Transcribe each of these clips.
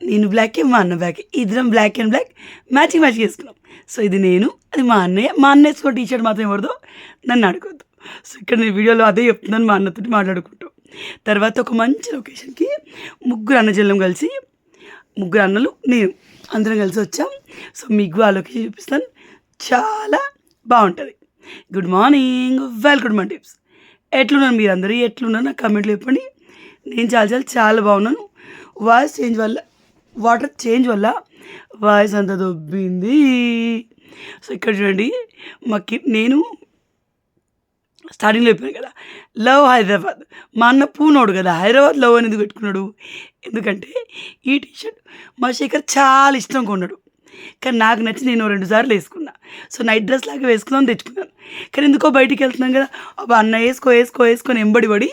నేను బ్లాకే, మా అన్న బ్లాకే, ఇద్దరం బ్లాక్ అండ్ బ్లాక్ మ్యాచింగ్ వేసుకున్నాం. సో ఇది నేను, అది మా అన్నయ్య. మా అన్న వేసుకున్న టీ షర్ట్ మాత్రం ఎవరిదో నన్ను అడగొద్దు. సో ఇక్కడ నేను వీడియోలో అదే చెప్తున్నాను మా అన్నతోటి మాట్లాడుకుంటూ. తర్వాత ఒక మంచి లొకేషన్కి ముగ్గురు అన్నచెల్లం కలిసి, ముగ్గురు అన్నలు నేను అందరం కలిసి వచ్చాం. సో మీకు ఆ లొకేషన్ చూపిస్తాను, చాలా బాగుంటుంది. Good morning, welcome my tips. ఎట్లున్నాను మీరు అందరూ, ఎట్లున్నారు నాకు కమెంట్లో చెప్పండి. నేను చాలా బాగున్నాను. వాటర్ చేంజ్ వల్ల వాయిస్ అంతా దొబ్బింది. సో ఇక్కడ చూడండి, నేను స్టార్టింగ్లో చెప్పాను కదా, లవ్ హైదరాబాద్. మా అన్న పూనోడు కదా, హైదరాబాద్ లవ్ అనేది పెట్టుకున్నాడు. ఎందుకంటే ఈ టీషర్ట్ మా శేఖర్ చాలా ఇష్టం కొన్నాడు, కానీ నాకు నచ్చి నేను 2 సార్లు వేసుకున్నా. సో నైట్ డ్రెస్ లాగా వేసుకుందాం తెచ్చుకున్నాను. కానీ ఎందుకో బయటికి వెళ్తున్నాం కదా, అబ్బా అన్న వేసుకొని ఎంబడి పడి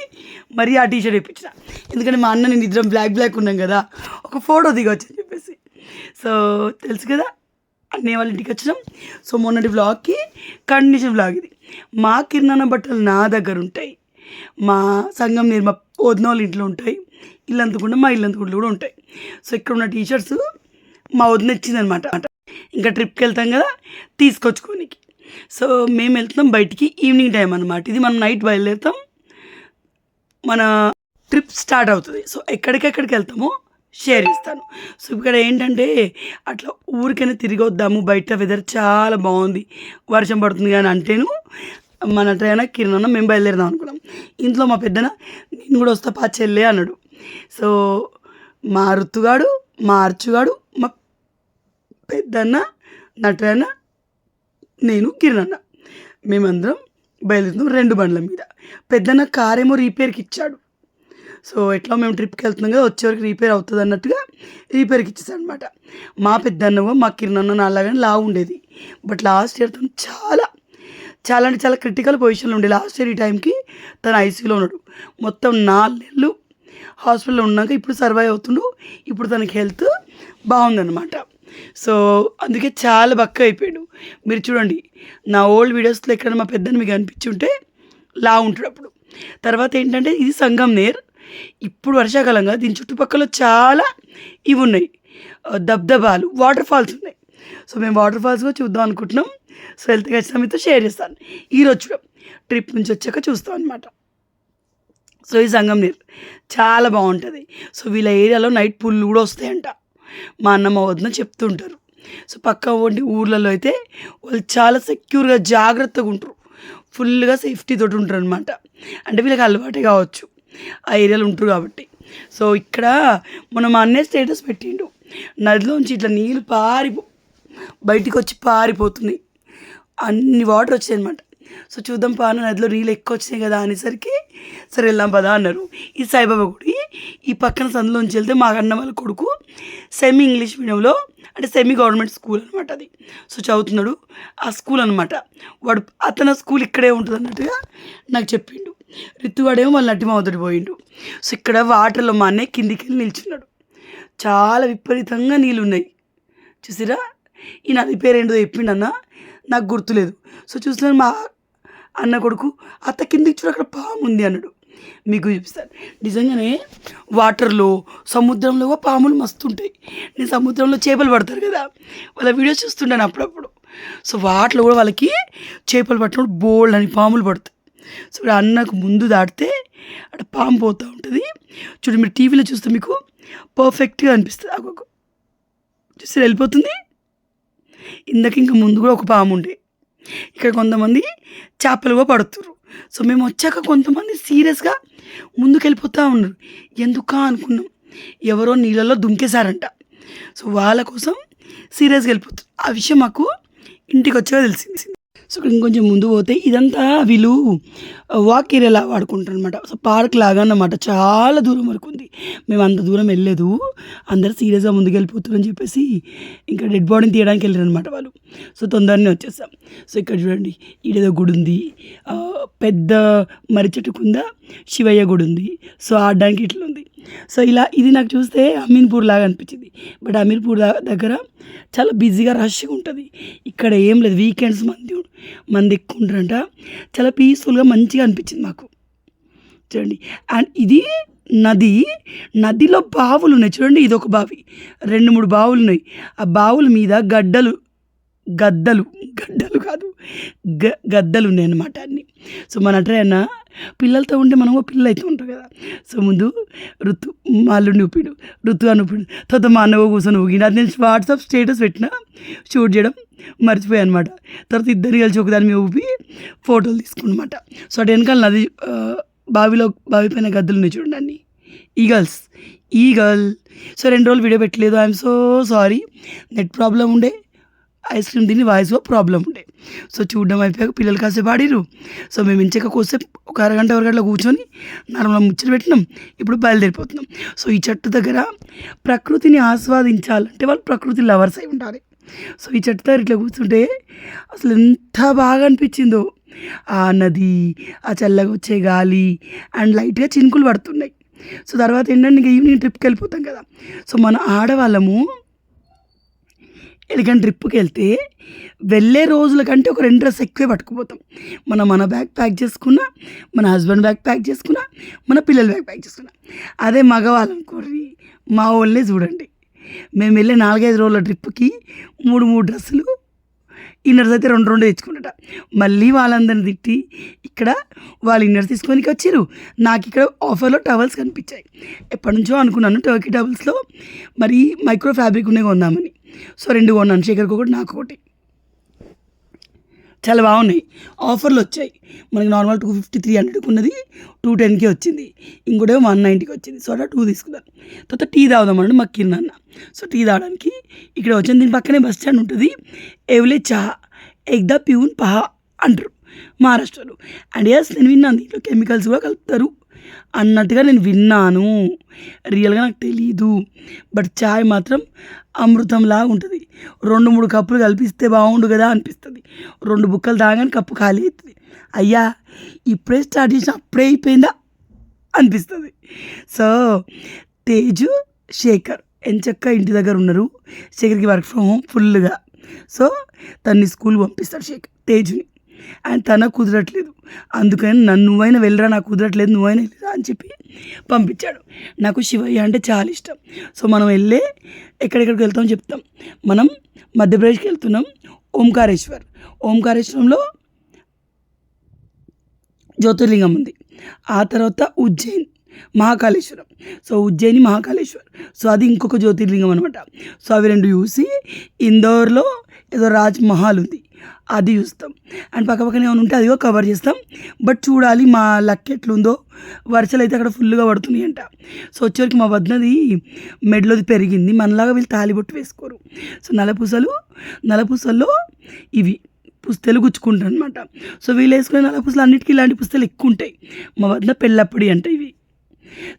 మరీ ఆ టీషర్ట్ వేయించిన. ఎందుకంటే మా అన్న నేను ఇద్దరం బ్లాక్ ఉన్నాం కదా, ఒక ఫోటో దిగొచ్చు అని చెప్పేసి. సో తెలుసు కదా, అన్నయ్య వాళ్ళ ఇంటికి వచ్చినాం. సో మొన్నటి వ్లాగ్కి కండిషన్ వ్లాగ్ ఇది. మా కిరాణా బట్టలు నా దగ్గర ఉంటాయి, మా సంఘం మా వదిన వాళ్ళ ఇంట్లో ఉంటాయి, ఇల్లంతకుండా మా ఇల్లంతకుండా కూడా ఉంటాయి. సో ఇక్కడ ఉన్న టీషర్ట్స్ మా వదిన ఇచ్చిందనమాట. ఇంకా ట్రిప్కి వెళ్తాం కదా తీసుకొచ్చుకోనికి. సో మేము వెళ్తున్నాం బయటికి, ఈవినింగ్ టైం అనమాట ఇది. మనం నైట్ బయలుదేరుతాం, మన ట్రిప్ స్టార్ట్ అవుతుంది. సో ఎక్కడికెక్కడికి వెళ్తామో షేర్ ఇస్తాను. సో ఇక్కడ ఏంటంటే అట్లా ఊరికైనా తిరిగి వద్దాము, బయట వెదర్ చాలా బాగుంది, వర్షం పడుతుంది కానీ అంటేను మన ట్రైన్ కిరణ్ మేము బయలుదేరదాం అనుకున్నాం. ఇంట్లో మా పెద్దన నేను కూడా వస్తా పా చెల్లె అన్నాడు. సో మా ఋతుగాడు, మా అర్చుగాడు, మా పెద్దన్న, నటన్న, నేను కిరణ్ మేమందరం బయలుదేరుతాం 2 బండ్ల మీద. పెద్దన్న కారేమో రిపేర్కి ఇచ్చాడు. సో ఎట్లా మేము ట్రిప్కి వెళ్తున్నాం కదా, వచ్చేవరకు రిపేర్ అవుతుంది అన్నట్టుగా రిపేర్కి ఇచ్చేసాడు అనమాట. మా పెద్దన్నవో మా కిరణ్ అలాగని లావు ఉండేది, బట్ లాస్ట్ ఇయర్ తను చాలా అంటే చాలా క్రిటికల్ పొజిషన్లో ఉండే. లాస్ట్ ఇయర్ ఈ టైంకి తను ఐసీయూలో ఉన్నాడు. మొత్తం 4 నెలలు హాస్పిటల్లో ఉన్నాక ఇప్పుడు సర్వైవ్ అవుతుండు. ఇప్పుడు తనకి హెల్త్ బాగుందన్నమాట. సో అందుకే చాలా బక్క అయిపోయాడు. మీరు చూడండి నా ఓల్డ్ వీడియోస్లో ఎక్కడ మా పెద్దని మీకు అనిపించి ఉంటే లావు ఉంటాడు అప్పుడు. తర్వాత ఏంటంటే ఇది సంగంనేర్. ఇప్పుడు వర్షాకాలంగా దీని చుట్టుపక్కల చాలా ఇవి ఉన్నాయి, దబ్దబాలు, వాటర్ ఫాల్స్ ఉన్నాయి. సో మేము వాటర్ ఫాల్స్ కూడా చూద్దాం అనుకుంటున్నాం. సో వెళ్తే ఖచ్చితంగా మీతో షేర్ చేస్తాను. ఈరోజు చూడం ట్రిప్ నుంచి వచ్చాక చూస్తాం అనమాట. సో ఈ సంగంనేర్ చాలా బాగుంటుంది. సో వీళ్ళ ఏరియాలో నైట్ పుల్లు కూడా వస్తాయంట, మా అన్న మా వదిన చెప్తుంటారు. సో పక్క ఊర్లలో అయితే వాళ్ళు చాలా సెక్యూర్గా జాగ్రత్తగా ఉంటారు, ఫుల్గా సేఫ్టీ తోటి ఉంటారు అనమాట. అంటే వీళ్ళకి అలవాటే కావచ్చు, ఆ ఏరియాలో ఉంటారు కాబట్టి. సో ఇక్కడ మనం అన్నే స్టేటస్ పెట్టిండు, నదిలోంచి ఇట్లా నీళ్ళు బయటికి వచ్చి పారిపోతున్నాయి, అన్ని వాటర్ వచ్చాయి అనమాట. సో చూద్దాం పాన, నదిలో నీళ్ళు ఎక్కువ వచ్చినాయి కదా అనేసరికి సరే వెళ్దాం పదా అన్నారు. ఈ సాయిబాబా గుడి ఈ పక్కన సందులోంచి వెళ్తే మా అన్న వాళ్ళ కొడుకు సెమీ ఇంగ్లీష్ మీడియంలో, అంటే సెమీ గవర్నమెంట్ స్కూల్ అనమాట అది. సో చదువుతున్నాడు ఆ స్కూల్ అనమాట. అతను స్కూల్ ఇక్కడే ఉంటుంది అన్నట్టుగా నాకు చెప్పిండు. రితువాడేమో వాళ్ళ నటి మొదటి పోయిండు. సో ఇక్కడ వాటర్లో మా అన్నయ్య కిందికి వెళ్ళి నిల్చున్నాడు. చాలా విపరీతంగా నీళ్ళు ఉన్నాయి చూసిరా. ఈ నది పేరేంటో చెప్పిండు అన్న, నాకు గుర్తులేదు. సో చూస్తున్నాను మా అన్న కొడుకు, అత్త కిందికి చూడు అక్కడ పాము ఉంది అన్నాడు. మీకు చూపిస్తాను. నిజంగానే వాటర్లో, సముద్రంలో పాములు మస్తు ఉంటాయి. నేను సముద్రంలో చేపలు పడతారు కదా, వాళ్ళ వీడియోస్ చూస్తుంటాను అప్పుడప్పుడు. సో వాటిలో కూడా వాళ్ళకి చేపలు పట్టినప్పుడు బోల్డ్ అని పాములు పడతాయి. సో ఇప్పుడు అన్నకు ముందు దాటితే అక్కడ పాము పోతూ ఉంటుంది. చూడండి మీరు టీవీలో చూస్తే మీకు పర్ఫెక్ట్గా అనిపిస్తుంది. అగొక చూస్తే వెళ్ళిపోతుంది. ఇంక ముందు కూడా ఒక పాము ఉండే. ఇక్కడ కొంతమంది చేపలు కూడా పడుతున్నారు. సో మేము వచ్చాక కొంతమంది సీరియస్గా ముందుకు వెళ్ళిపోతూ ఉన్నారు. ఎందుకా అనుకున్నాం, ఎవరో నీళ్ళలో దుంకేశారంట. సో వాళ్ళ కోసం సీరియస్గా వెళ్ళిపోతారు. ఆ విషయం మాకు ఇంటికి వచ్చాక తెలిసింది. సో ఇక్కడ ఇంకొంచెం ముందు పోతే ఇదంతా వీళ్ళు వాక్ ఏరియాలా వాడుకుంటారు అనమాట. సో పార్క్ లాగా అన్నమాట, చాలా దూరం వరకు ఉంది. మేము అంత దూరం వెళ్ళలేదు, అందరు సీరియస్గా ముందుకు వెళ్ళిపోతారని చెప్పేసి ఇంకా డెడ్ బాడీని తీయడానికి వెళ్ళారు అనమాట వాళ్ళు. సో తొందరనే వచ్చేసాం. సో ఇక్కడ చూడండి ఈడేదో గుడి ఉంది, పెద్ద మర్రి చెట్టు కింద శివయ్య గుడి ఉంది. సో ఆడడానికి ఇట్లా ఉంది. సో ఇలా ఇది నాకు చూస్తే అమీన్పూర్ లాగా అనిపించింది. బట్ అమీర్పూర్ దగ్గర చాలా బిజీగా రష్గా ఉంటుంది. ఇక్కడ ఏం లేదు, వీకెండ్స్ మంది ఎక్కువ ఉంటారంట. చాలా పీస్ఫుల్గా మంచిగా అనిపించింది మాకు. చూడండి, అండ్ ఇది నది, నదిలో బావులున్నాయి చూడండి. ఇదొక బావి. 2, 3 బావులున్నాయి. ఆ బావుల మీద గద్దలు, గడ్డలు కాదు గద్దలున్నాయన్నమాట అన్నీ. సో, మన ట్రైన పిల్లలతో ఉంటే మనం ఓ పిల్లయితూ ఉంటాం కదా! సో, ముందు ఋతు మా అల్లుడిని ఊపిండు. ఋతు అని ఊపిండు. తర్వాత మా అన్న కూర్చొని ఊగిండు. అది నేను వాట్సాప్ స్టేటస్ పెట్టిన. షూట్ చేయడం మర్చిపోయానన్నమాట. తర్వాత ఇద్దరు కలిసి ఒకదాని మీద ఊపి ఫోటోలు తీసుకున్నమాట. సో, అటు వెనకాల నది బావి పైన గద్దలున్నాయి చూడండి అన్నీ. ఈగల్. సో, 2 రోజులు వీడియో పెట్టలేదు. I'm so sorry. Net problem ఉండే. ఐస్ క్రీమ్ తిని వాయిస్‌లో ప్రాబ్లమ్ ఉండే. సో, చూడడం అయిపోయాక పిల్లలు కాసేపు ఆడిర్రు. సో, మేము ఇంచక కోసేపు ఒక అరగంట, గంటలో కూర్చొని నార్మల్‌గా ముచ్చట పెట్టినాం. ఇప్పుడు బయలుదేరిపోతున్నాం. సో, ఈ చెట్టు దగ్గర ప్రకృతిని ఆస్వాదించాలంటే వాళ్ళు ప్రకృతి లవర్స్ అయి ఉండాలి. సో, ఈ చెట్టు దగ్గర ఇట్లా కూర్చుంటే అసలు ఎంత బాగా అనిపించిందో. ఆ నది, ఆ చల్లగా వచ్చే గాలి అండ్ లైట్‌గా చినుకులు పడుతున్నాయి. సో, తర్వాత ఏంటంటే ఇంక ఈవినింగ్ ట్రిప్‌కి వెళ్ళిపోతాం కదా! సో, మన ఆడవాళ్ళము ఎక్కడికైనా ట్రిప్‌కెళ్తే వెళ్ళే రోజుల కంటే ఒక 2 డ్రెస్ ఎక్కువే పట్టుకుపోతాం. మన బ్యాగ్ ప్యాక్ చేసుకున్నా, మన హస్బెండ్ బ్యాగ్ ప్యాక్ చేసుకున్నా, మన పిల్లల బ్యాగ్ ప్యాక్ చేసుకున్నా. అదే మగవాళ్ళనుకోర్రి మా వోళ్ళనే చూడండి. మేము వెళ్ళే 4, 5 రోజుల ట్రిప్‌కి 3 డ్రెస్సులు, ఇన్నర్స్ అయితే 2 తెచ్చుకున్నట. మళ్ళీ వాళ్ళందరిని తిట్టి ఇక్కడ వాళ్ళు ఇన్నర్స్ తీసుకోనికి వచ్చిర్రు. నాకిక్కడ ఆఫర్‌లో టవల్స్ కనిపించాయి. ఎప్పటినుంచో అనుకున్నాను టర్కీ టవల్స్‌లో మరి మైక్రో ఫ్యాబ్రిక్ ఉన్నవి కొందామని. సో, 2 కొన్నాను. శేఖర్‌కి ఒకటి, నాకొకటి. చాలా బాగున్నాయి. ఆఫర్‌లో వచ్చాయి. మనకి నార్మల్ 250, 300కి ఉన్నది 210కే వచ్చింది. ఇంకోటేమో 190కి వచ్చింది. సో, అలా 2 తీసుకున్నాను. తర్వాత టీ తాగుదామని మాకు కిందన్న. సో, టీ తాగడానికి ఇక్కడ వచ్చాను. దీని పక్కనే బస్ స్టాండ్ ఉంటుంది. ఎవలే చహా ఎక్దా పియూన్ పహా అంటారు మహారాష్ట్రలో. అండ్ యెస్, నేను విన్నాను దీంట్లో కెమికల్స్ కూడా కలుపుతారు అన్నట్టుగా నేను విన్నాను. రియల్‌గా నాకు తెలీదు. బట్ చాయ్ మాత్రం అమృతంలాగా ఉంటుంది. 2, 3 కప్పులు కలిపిస్తే బాగుండు కదా అనిపిస్తుంది. 2 బుక్కలు తాగగానే కప్పు ఖాళీ అవుతుంది. అయ్యా ఇప్పుడే స్టార్ట్ చేసిన అప్పుడే అయిపోయిందా అనిపిస్తుంది. సో, తేజు, శేఖర్ ఎంచక్కా ఇంటి దగ్గర ఉన్నారు. శేఖర్‌కి వర్క్ ఫ్రమ్ హోమ్ ఫుల్‌గా. సో, తనని స్కూల్‌కి పంపిస్తాడు శేఖర్ తేజుని. అండ్ తనకు కుదరట్లేదు. అందుకని నువ్వైనా వెళ్ళరా, నాకు కుదరట్లేదు, నువ్వైనా వెళ్ళిరా అని చెప్పి పంపించాడు. నాకు శివయ్య అంటే చాలా ఇష్టం. సో, మనం ఎక్కడెక్కడికి వెళ్తామో చెప్తాం. మనం మధ్యప్రదేశ్‌కి వెళ్తున్నాం. ఓంకారేశ్వరంలో జ్యోతిర్లింగం ఉంది. ఆ తర్వాత మహాకాళేశ్వరం. సో, మహాకాళేశ్వర్. సో, అది ఇంకొక జ్యోతిర్లింగం అనమాట. సో, అవి 2 చూసి ఇందోర్‌లో ఏదో రాజ్ మహల్ ఉంది. అది చూస్తాం. అండ్ పక్కపక్కనే ఏమైనా ఉంటే అది కూడా కవర్ చేస్తాం. బట్ చూడాలి మా లక్ ఎట్లుందో. వర్షాలు అయితే అక్కడ ఫుల్‌గా పడుతున్నాయంట. సో, వచ్చేవరకు మా వదినది మెడలోది పెరిగింది. మనలాగా వీళ్ళు తాళిబొట్టు వేసుకోరు. సో, నలపూసల్లో ఇవి పుస్తెలు గుచ్చుకుంటారనమాట. సో, వీళ్ళు వేసుకునే నలపూసలు అన్నిటికీ ఇలాంటి పుస్తెలు ఎక్కువ ఉంటాయి. మా వదిన పెళ్ళప్పడి అంట ఇవి.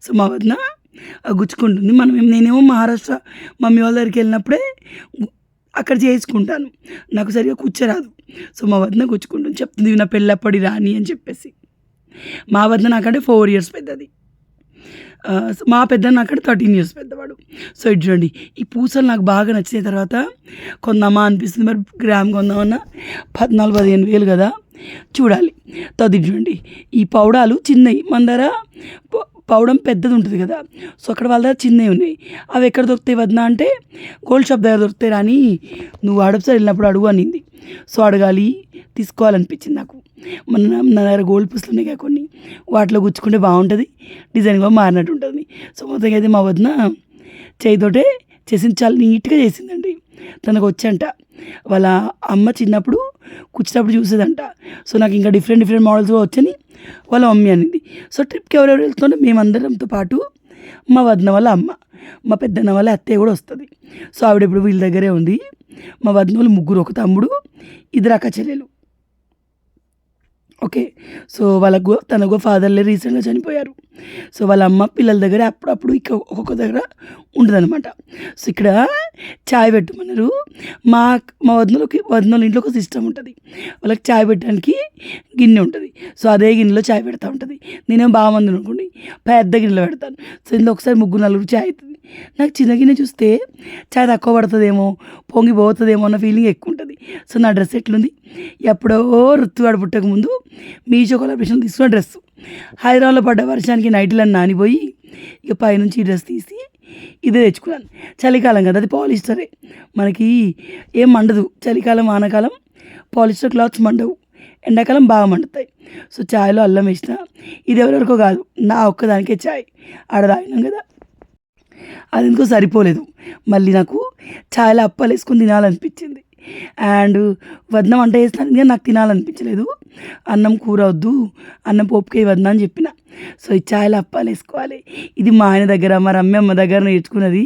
సో, మా వదిన గుచ్చుకుంటుంది. నేనేమో మహారాష్ట్ర మమ్మీ వాళ్ళ దగ్గరికి వెళ్ళినప్పుడే అక్కడ చేసుకుంటాను. నాకు సరిగ్గా కూర్చోరాదు. సో, మా వదిన గుచ్చుకుంటుంది. చెప్తుంది ఇవి నా పెళ్ళప్పడి రాని అని చెప్పేసి. మా వదిన నాకంటే 4 ఇయర్స్ పెద్దది. మా పెద్దన్న నాకంటే 13 ఇయర్స్ పెద్దవాడు. సో, ఇది చూడండి. ఈ పూసలు నాకు బాగా నచ్చిన తర్వాత కొందామా అనిపిస్తుంది. మరి గ్రామ్ కొందామన్నా 14, 15 వేలు కదా, చూడాలి. తర్వాత ఇది చూడండి. ఈ పౌడాలు చిన్నవి. మన దగ్గర పౌడం పెద్దది ఉంటుంది కదా. సో, అక్కడ వాళ్ళ దగ్గర చిన్నవి ఉన్నాయి. అవి ఎక్కడ దొరుకుతాయి వదినా అంటే గోల్డ్ షాప్ దగ్గర దొరుకుతాయి రాని, నువ్వు అడపసారి వెళ్ళినప్పుడు అడుగు అనింది. సో, అడగాలి, తీసుకోవాలనిపించింది నాకు. నా దగ్గర గోల్డ్ పూసలు ఉన్నాయి కదా కొన్ని, వాటిలో గుచ్చుకుంటే బాగుంటుంది, డిజైన్ కూడా మారినట్టు ఉంటుంది. సో, మొత్తంగా అయితే మా వదిన చేయితోటే చేసింది. చాలా నీట్గా చేసిందండి. తనకు వచ్చంట. వాళ్ళ అమ్మ చిన్నప్పుడు కూర్చున్నప్పుడు చూసేదంట. సో, నాకు ఇంకా డిఫరెంట్ మోడల్స్ కూడా వచ్చని వాళ్ళ మమ్మీ అనింది. సో, ట్రిప్కి ఎవరెవరు వెళ్తుంటే మేమందరంతో పాటు మా వదిన వాళ్ళ అమ్మ, మా పెద్దన్న వాళ్ళ అత్తయ్య కూడా వస్తుంది. సో, ఆవిడ ఇప్పుడు వీళ్ళ దగ్గరే ఉంది. మా వదిన వాళ్ళు 3, ఒక తమ్ముడు, 2 అక్క చెల్లెలు. ఓకే. సో, తనకు ఫాదర్‌లే రీసెంట్‌గా చనిపోయారు. సో, వాళ్ళ అమ్మ పిల్లల దగ్గర అప్పుడప్పుడు ఒక్కొక్క దగ్గర ఉంటుందన్నమాట. సో, ఇక్కడ చాయ్ పెట్టమన్నారు. మా వదినోళ్ళ ఇంట్లో ఒక సిస్టమ్ ఉంటుంది. వాళ్ళకి చాయ్ పెట్టడానికి గిన్నె ఉంటుంది. సో, అదే గిన్నెలో చాయ్ పెడతా ఉంటుంది. నేనేమో బాగా మంది అనుకోండి పెద్ద గిన్నెలో పెడతాను. సో, ఇందులో ఒకసారి 3, 4 చాయ్ అవుతుంది. నాకు చిన్న గిన్నె చూస్తే చాయ్ తక్కువ పడుతుందేమో, పొంగిపోతుందేమో అన్న ఫీలింగ్ ఎక్కువ ఉంటుంది. సో, నా డ్రెస్ ఎట్లుంది, ఎప్పుడో ఋతువాడు పుట్టక ముందు మీషో కొలాబరేషన్ తీసుకున్న డ్రెస్సు. హైదరాబాద్లో పడ్డ వర్షానికి నైట్లన్నీ నానిపోయి ఇక పైనుంచి ఈ డ్రెస్ తీసి ఇదే తెచ్చుకున్నాను. చలికాలం కదా, అది పాలిస్టరే, మనకి ఏం మండదు. చలికాలం వానాకాలం పాలిస్టర్ క్లాత్స్ మండవు, ఎండాకాలం బాగా మండుతాయి. సో చాయ్లో అల్లం వేసిన, ఇది ఎవరెవరికో కాదు, నా ఒక్కదానికే చాయ్. ఆడ తాగినాం కదా, అది ఎందుకో సరిపోలేదు. మళ్ళీ నాకు చాయ్లో అప్పాలు వేసుకొని తినాలనిపించింది. అండ్ వదిన వంట చేస్తాను కానీ నాకు తినాలనిపించలేదు. అన్నం కూర వద్దు, అన్నం పోపుకే వదిన అని చెప్పిన. సో ఈ చాయ్లో అప్పాలు వేసుకోవాలి. ఇది మా ఆయన దగ్గర, మా రమ్యమ్మ దగ్గర నేర్చుకున్నది.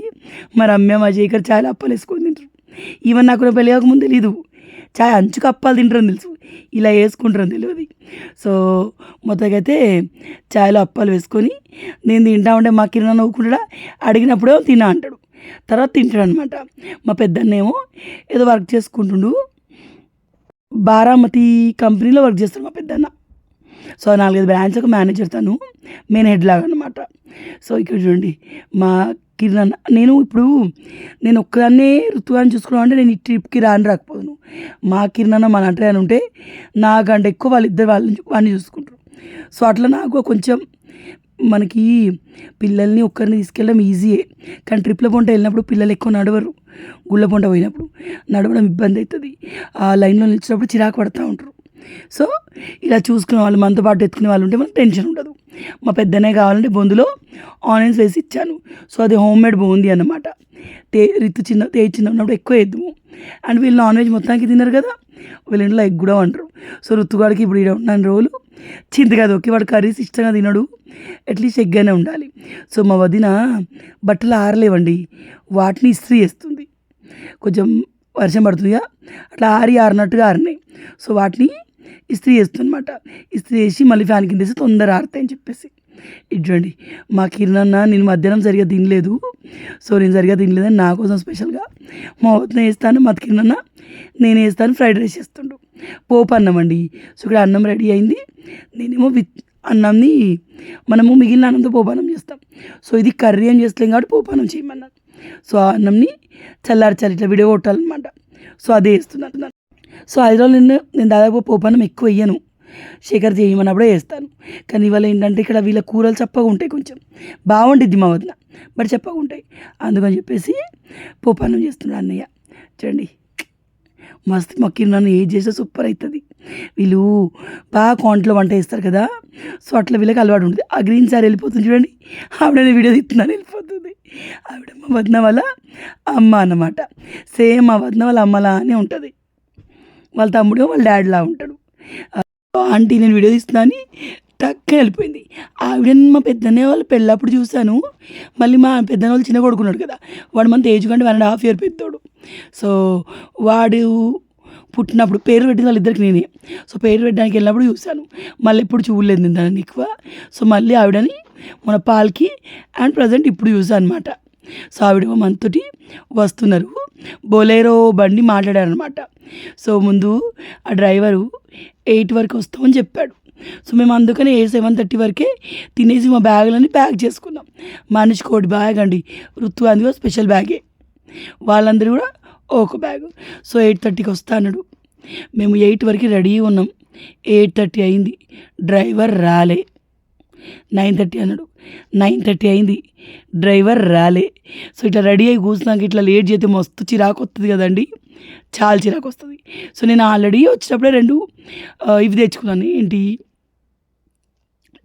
మా రమ్య మా శేఖర్ చాయ్లో అప్పాలు వేసుకొని తింటారు. ఈవెన్ నాకు పెళ్ళి కాకముందు తెలీదు చాయ్ అంచుకు అప్పాలు తింటారని తెలుసు, ఇలా వేసుకుంటారని తెలియదు. సో మొత్తంకైతే చాయ్లో అప్పాలు వేసుకొని నేను తింటా ఉంటే మా కిరణ్ నవ్వుకుంటాడా, అడిగినప్పుడే తినా అంటాడు, తర్వాత తింటాడు అనమాట. మా పెద్దన్నేమో ఏదో వర్క్ చేసుకుంటుండు, బారామతి కంపెనీలో వర్క్ చేస్తాడు మా పెద్దన్న. సో 4-5 బ్రాంచ్లకు మేనేజర్, తను మెయిన్ హెడ్ లాగా అనమాట. సో ఇక్కడ చూడండి మా కిరణ్. నేను ఒక్కదాన్నే ఋతువాన్ని చూసుకున్నాం అంటే నేను ఈ ట్రిప్కి రాకపోదును. మా కిరణ్ మా నటన అని ఉంటే నాకంటే ఎక్కువ వాళ్ళిద్దరు వాడిని చూసుకుంటారు. సో అట్లా నాకు కొంచెం, మనకి పిల్లల్ని ఒక్కరిని తీసుకెళ్ళడం ఈజీయే, కానీ ట్రిప్ల పొంట వెళ్ళినప్పుడు పిల్లలు ఎక్కువ నడవరు. గుళ్ళ పొంట పోయినప్పుడు నడవడం ఇబ్బంది అవుతుంది, ఆ లైన్లో నిలిచినప్పుడు చిరాకు పడుతూ ఉంటారు. సో ఇలా చూసుకునే వాళ్ళు, మనతో పాటు ఎత్తుకునే వాళ్ళు ఉంటే మనకు టెన్షన్ ఉండదు. మా పెద్దనే కావాలంటే బొందులో ఆనియన్స్ వేసి ఇచ్చాను. సో అది హోమ్ మేడ్ బూందీ అన్నమాట. తేజ్ చిన్న ఉన్నప్పుడు ఎక్కువ వేద్దాము. అండ్ వీళ్ళు నాన్ వెజ్ మొత్తానికి తిన్నారు కదా, వీళ్ళ ఇంట్లో ఎగ్ కూడా వండరు. సో ఋతుగాడికి ఇప్పుడు ఇక్కడ ఉన్న రోజులు చింతగా దొక్కి, వాడు కర్రీస్ ఇష్టంగా తినడు, అట్లీస్ట్ ఎగ్గానే ఉండాలి. సో మా వదిన బట్టలు ఆరలేవండి, వాటిని ఇస్త్రీ చేస్తుంది. కొంచెం వర్షం పడుతుందిగా, అట్లా ఆరినట్టుగా ఆరినాయి. సో వాటిని ఇస్త్రీ చేస్తుందన్నమాట. ఇస్త్రీ చేసి మళ్ళీ ఫ్యాన్ కింద వేసి తొందర ఆరుతాయని చెప్పేసి. ఇది చూడండి మా కిరణ్, నేను మధ్యాహ్నం సరిగ్గా తినలేదు. సో నేను సరిగ్గా తినలేదని నా కోసం స్పెషల్గా మా వదిన వేస్తాను, మా కిరణ్ నేను వేస్తాను, ఫ్రైడ్ రైస్ చేస్తుండు. పోపు అన్నం అండి. సో ఇక్కడ అన్నం రెడీ అయింది. నేనేమో అన్నంని మనము మిగిలిన అన్నంతో పోపు అన్నం చేస్తాం. సో ఇది కర్రీ ఏం చేస్తలేం కాబట్టి పోపు అన్నం చేయమన్నారు. సో ఆ అన్నంని చల్లార్చాలి, ఇట్లా విడిగా కొట్టాలన్నమాట. సో అదే వేస్తున్నాను. సో హైదరాబాద్ నేను దాదాపు పోపు అన్నం ఎక్కువ వేయను, శేఖర్ చేయమన్నప్పుడే వేస్తాను. కానీ ఇవాళ ఏంటంటే ఇక్కడ వీళ్ళ కూరలు చప్పగా ఉంటాయి, కొంచెం బాగుంటుంది మా వదిన, బట్ చప్పగా ఉంటాయి. అందుకని చెప్పేసి పోపు అన్నం చేస్తున్నాడు అన్నయ్య. చూడండి మస్తు మక్కి, నన్ను ఏది చేస్తే సూపర్ అవుతుంది. వీళ్ళు బాగా కాంట్లో వంట చేస్తారు కదా, సో అట్లా వీళ్ళకి అలవాటు ఉంటుంది. ఆ గ్రీన్ సారీ వెళ్ళిపోతుంది చూడండి, ఆవిడ వీడియో తీస్తున్నాను వెళ్ళిపోతుంది. ఆవిడ మా వదిన వాళ్ళ అమ్మ అన్నమాట. సేమ్ మా వదిన వాళ్ళ అమ్మలానే ఉంటుంది. వాళ్ళ తమ్ముడు వాళ్ళ డాడీలా ఉంటాడు. ఆంటీ నేను వీడియో తీస్తున్నాను టక్కని వెళ్ళిపోయింది. ఆవిడని మా పెద్దనే వాళ్ళు పెళ్ళప్పుడు చూశాను. మళ్ళీ మా పెద్దనే వాళ్ళు చిన్న కొడుకున్నాడు కదా, వాడు మన ఏజ్ కంటే 1.5 year పెద్దోడు. సో వాడు పుట్టినప్పుడు పేరు పెట్టింది వాళ్ళిద్దరికి నేనే. సో పేరు పెట్టడానికి వెళ్ళినప్పుడు చూశాను, మళ్ళీ ఎప్పుడు చూడలేదు నేను దాన్ని ఎక్కువ. సో మళ్ళీ ఆవిడని మన పాల్కి అండ్ ప్రజెంట్ ఇప్పుడు చూసాను అనమాట. సో ఆవిడ మనతోటి వస్తున్నారు, బొలేరో బండి మాట్లాడారనమాట. సో ముందు ఆ డ్రైవరు 8 వరకు వస్తామని చెప్పాడు. సో మేము అందుకని 7:30 వరకే తినేసి మా బ్యాగులన్నీ ప్యాక్ చేసుకున్నాం. మనిషికి ఒకటి బ్యాగ్ అండి, ఋతు అందులో స్పెషల్ బ్యాగే, వాళ్ళందరూ కూడా ఒక బ్యాగు. సో 8:30కి వస్తా అన్నాడు. మేము 8 వరకు రెడీ ఉన్నాం. 8:30 అయింది, డ్రైవర్ రాలే. 9:30 అన్నాడు, 9:30 అయింది, డ్రైవర్ రాలే. సో ఇట్లా రెడీ అయ్యి కూర్చున్నాక ఇట్లా లేట్ చేస్తే మస్తు చిరాకు వస్తుంది కదండి, చాలా చిరాకు వస్తుంది. సో నేను ఆల్రెడీ వచ్చేటప్పుడే 2 ఇవి తెచ్చుకున్నాను, ఏంటి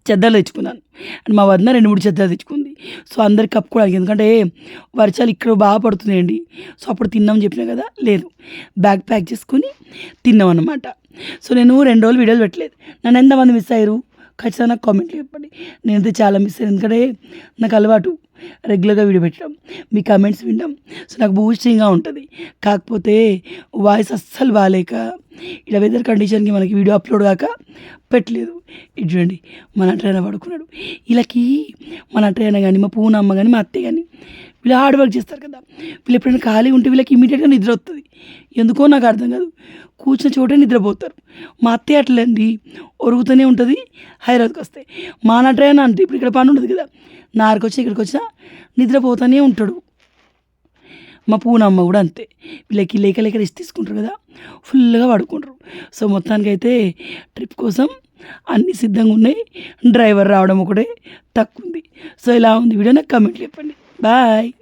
చెద్దలు తెచ్చుకున్నాను. అండ్ మా వదిన 2-3 చెద్దలు తెచ్చుకుంది. సో అందరికి కప్పుకోవడానికి, ఎందుకంటే వర్షాలు ఇక్కడ బాగా పడుతున్నాయండి. సో అప్పుడు తిన్నామని చెప్పినా కదా, లేదు బ్యాగ్ ప్యాక్ చేసుకొని తిన్నాం అన్నమాట. సో నేను 2 రోజులు వీడియోలు పెట్టలేదు. నన్ను ఎంతమంది మిస్ అయ్యారు ఖచ్చితంగా నాకు కామెంట్లో చెప్పండి. నేనైతే చాలా మిస్ అయ్యాను, ఎందుకంటే నాకు అలవాటు రెగ్యులర్గా వీడియో పెట్టడం, మీ కామెంట్స్ వినడం. సో నాకు బూస్టింగ్గా ఉంటుంది. కాకపోతే వాయిస్ అస్సలు బాగాలేక ఇలా వెదర్ కండిషన్కి మనకి వీడియో అప్లోడ్ కాక పెట్టలేదు. ఇది చూడండి మన ట్రైనర్ పడుకున్నాడు. వీళ్ళకి మన ట్రైనర్ కానీ, మా పూనమ్మ కానీ, మా అత్తయ్య కానీ, వీళ్ళు హార్డ్ వర్క్ చేస్తారు కదా, వీళ్ళు ఎప్పుడైనా ఖాళీ ఉంటే వీళ్ళకి ఇమీడియట్గా నిద్ర వస్తుంది. ఎందుకో నాకు అర్థం కాదు, కూర్చున్న చోటే నిద్రపోతారు. మా అత్తయ్య అట్లండి, ఒరుగుతూనే ఉంటుంది. హైదరాబాద్కి వస్తాయి మా నట్రైనా అంతే, ఇప్పుడు ఇక్కడ పని ఉంటుంది కదా, నారుకు వచ్చి ఇక్కడికి వచ్చినా నిద్రపోతూనే ఉంటాడు. మా పూనమ్మ కూడా అంతే, వీళ్ళకి లేక రెస్ట్ తీసుకుంటారు కదా, ఫుల్గా పడుకుంటారు. సో మొత్తానికైతే ట్రిప్ కోసం అన్నీ సిద్ధంగా ఉన్నాయి, డ్రైవర్ రావడం ఒకటే తక్కువ ఉంది. సో ఇలా ఉంది వీడియో, నాకు కమెంట్ చెప్పండి. బాయ్.